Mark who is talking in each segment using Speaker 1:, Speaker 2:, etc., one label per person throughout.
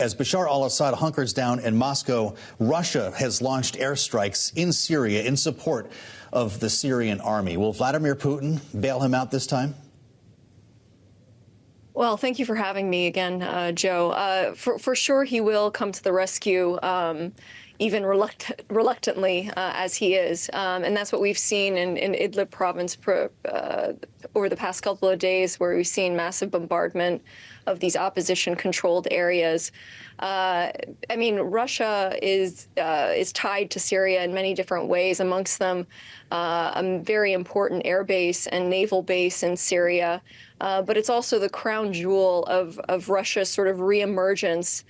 Speaker 1: As Bashar al-Assad hunkers down in Moscow, Russia has launched airstrikes in Syria in support of the Syrian army. Will Vladimir Putin bail him out this time?
Speaker 2: Well, thank you for having me again, Joe. For sure, he will come to the rescue, even reluctantly as he is. And that's what we've seen in Idlib province over the past couple of days, where we've seen massive bombardment of these opposition-controlled areas. I mean, Russia is tied to Syria in many different ways, amongst them a very important air base and naval base in Syria. But it's also the crown jewel of Russia's sort of reemergence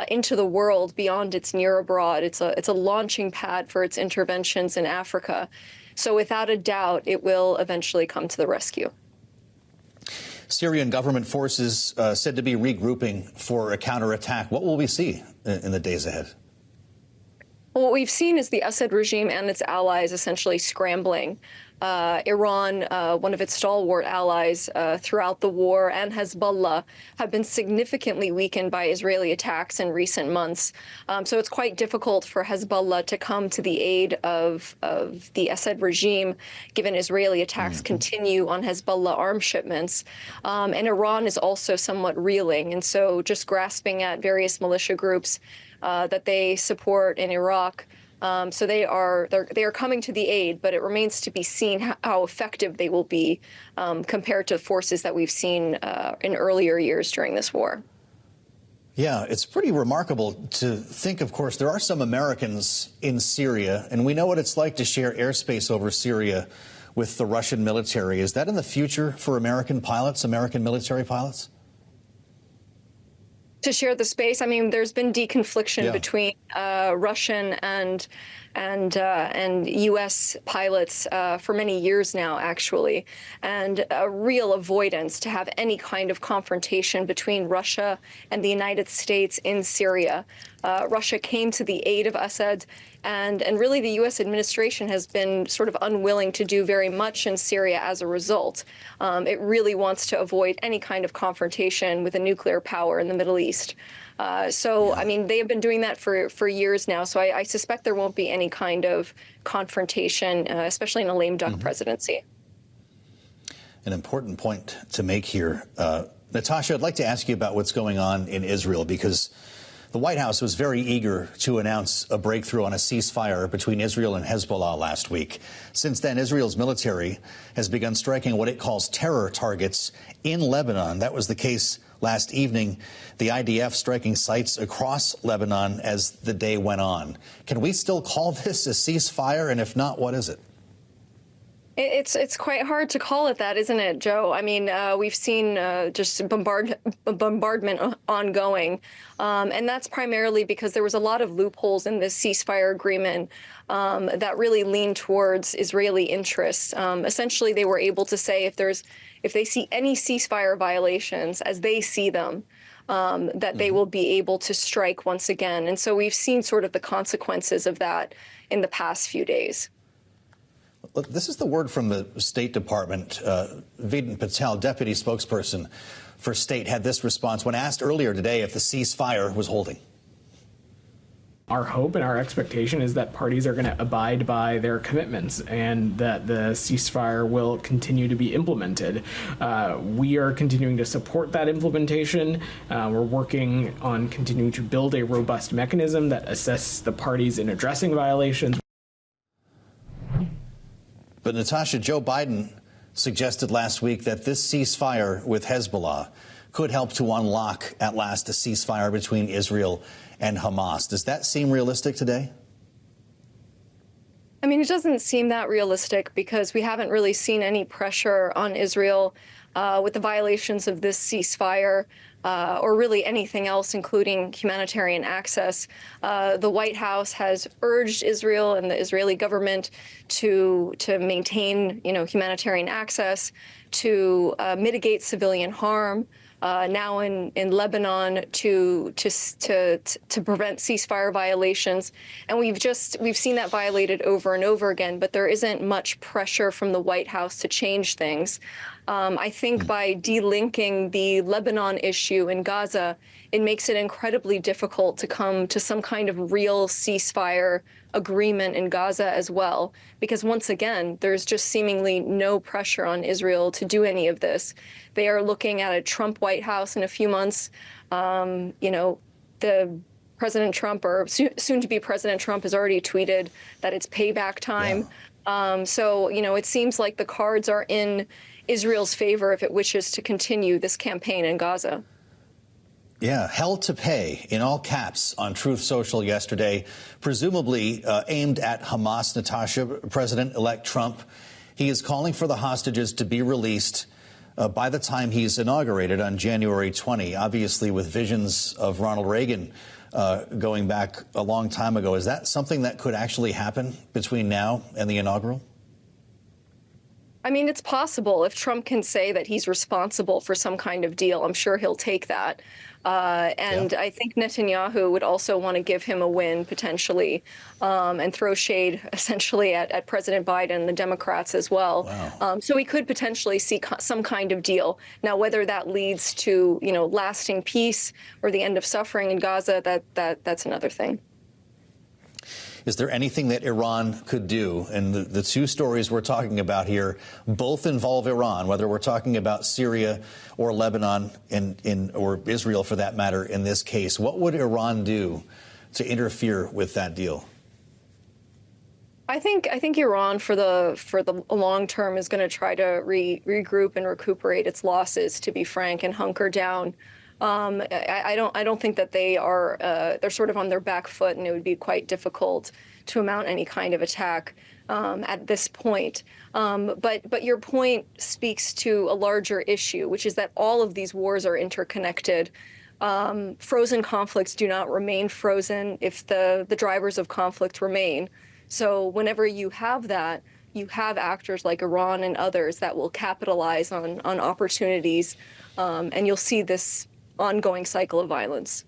Speaker 2: into the world beyond its near abroad. It's a launching pad for its interventions in Africa. So without a doubt, it will eventually come to the rescue.
Speaker 1: Syrian government forces said to be regrouping for a counterattack. What will we see in the days ahead?
Speaker 2: Well, what we've seen is the Assad regime and its allies essentially scrambling. Iran, one of its stalwart allies throughout the war, and Hezbollah have been significantly weakened by Israeli attacks in recent months. So it's quite difficult for Hezbollah to come to the aid of the Assad regime, given Israeli attacks continue on Hezbollah arms shipments. And Iran is also somewhat reeling, and so just grasping at various militia groups that they support in Iraq. So they are coming to the aid, but it remains to be seen how effective they will be compared to forces that we've seen in earlier years during this war.
Speaker 1: Yeah, it's pretty remarkable to think, of course, there are some Americans in Syria, and we know what it's like to share airspace over Syria with the Russian military. Is that in the future for American pilots, American military pilots?
Speaker 2: To share the space, I mean, there's been deconfliction between Russian and U.S. pilots for many years now, actually, and a real avoidance to have any kind of confrontation between Russia and the United States in Syria. Russia came to the aid of Assad, and really the U.S. administration has been sort of unwilling to do very much in Syria as a result. It really wants to avoid any kind of confrontation with a nuclear power in the Middle East. I mean, they have been doing that for years now, so I suspect there won't be any kind of confrontation, especially in a lame duck presidency.
Speaker 1: An important point to make here. Natasha, I'd like to ask you about what's going on in Israel, because the White House was very eager to announce a breakthrough on a ceasefire between Israel and Hezbollah last week. Since then, Israel's military has begun striking what it calls terror targets in Lebanon. That was the case last evening, the IDF striking sites across Lebanon as the day went on. Can we still call this a ceasefire? And if not, what is it?
Speaker 2: It's quite hard to call it that, isn't it, Joe? I mean, we've seen just bombardment ongoing, and that's primarily because there was a lot of loopholes in this ceasefire agreement that really leaned towards Israeli interests. Essentially, they were able to say if they see any ceasefire violations as they see them, that they will be able to strike once again. And so we've seen sort of the consequences of that in the past few days.
Speaker 1: Look, this is the word from the State Department. Vedant Patel, deputy spokesperson for state, had this response when asked earlier today if the ceasefire was holding.
Speaker 3: Our hope and our expectation is that parties are going to abide by their commitments and that the ceasefire will continue to be implemented. We are continuing to support that implementation. We're working on continuing to build a robust mechanism that assists the parties in addressing violations.
Speaker 1: But Natasha, Joe Biden suggested last week that this ceasefire with Hezbollah could help to unlock at last a ceasefire between Israel and Hamas. Does that seem realistic today?
Speaker 2: I mean, it doesn't seem that realistic because we haven't really seen any pressure on Israel with the violations of this ceasefire or really anything else, including humanitarian access. The White House has urged Israel and the Israeli government to maintain, humanitarian access, to mitigate civilian harm. Now in Lebanon to prevent ceasefire violations, and we've seen that violated over and over again. But there isn't much pressure from the White House to change things. I think by delinking the Lebanon issue in Gaza, it makes it incredibly difficult to come to some kind of real ceasefire agreement in Gaza as well. Because once again, there's just seemingly no pressure on Israel to do any of this. They are looking at a Trump White House in a few months. The President Trump, or soon to be President Trump, has already tweeted that it's payback time. Yeah. It seems like the cards are in Israel's favor if it wishes to continue this campaign in Gaza.
Speaker 1: Yeah, hell to pay in all caps on Truth Social yesterday, presumably aimed at Hamas. Natasha, President-elect Trump, he is calling for the hostages to be released by the time he's inaugurated on January 20, obviously with visions of Ronald Reagan going back a long time ago. Is that something that could actually happen between now and the inaugural?
Speaker 2: I mean, it's possible. If Trump can say that he's responsible for some kind of deal, I'm sure he'll take that. I think Netanyahu would also want to give him a win, potentially, and throw shade, essentially, at President Biden and the Democrats as well. Wow. So we could potentially see some kind of deal. Now, whether that leads to, lasting peace or the end of suffering in Gaza, that's another thing.
Speaker 1: Is there anything that Iran could do? And the two stories we're talking about here both involve Iran, whether we're talking about Syria or Lebanon or Israel, for that matter, in this case. What would Iran do to interfere with that deal?
Speaker 2: I think Iran, for the long term, is going to try to regroup and recuperate its losses, to be frank, and hunker down. I don't think that they're sort of on their back foot, and it would be quite difficult to mount any kind of attack at this point. But your point speaks to a larger issue, which is that all of these wars are interconnected. Frozen conflicts do not remain frozen if the drivers of conflict remain. So whenever you have that, you have actors like Iran and others that will capitalize on opportunities, and you'll see this ongoing cycle of violence.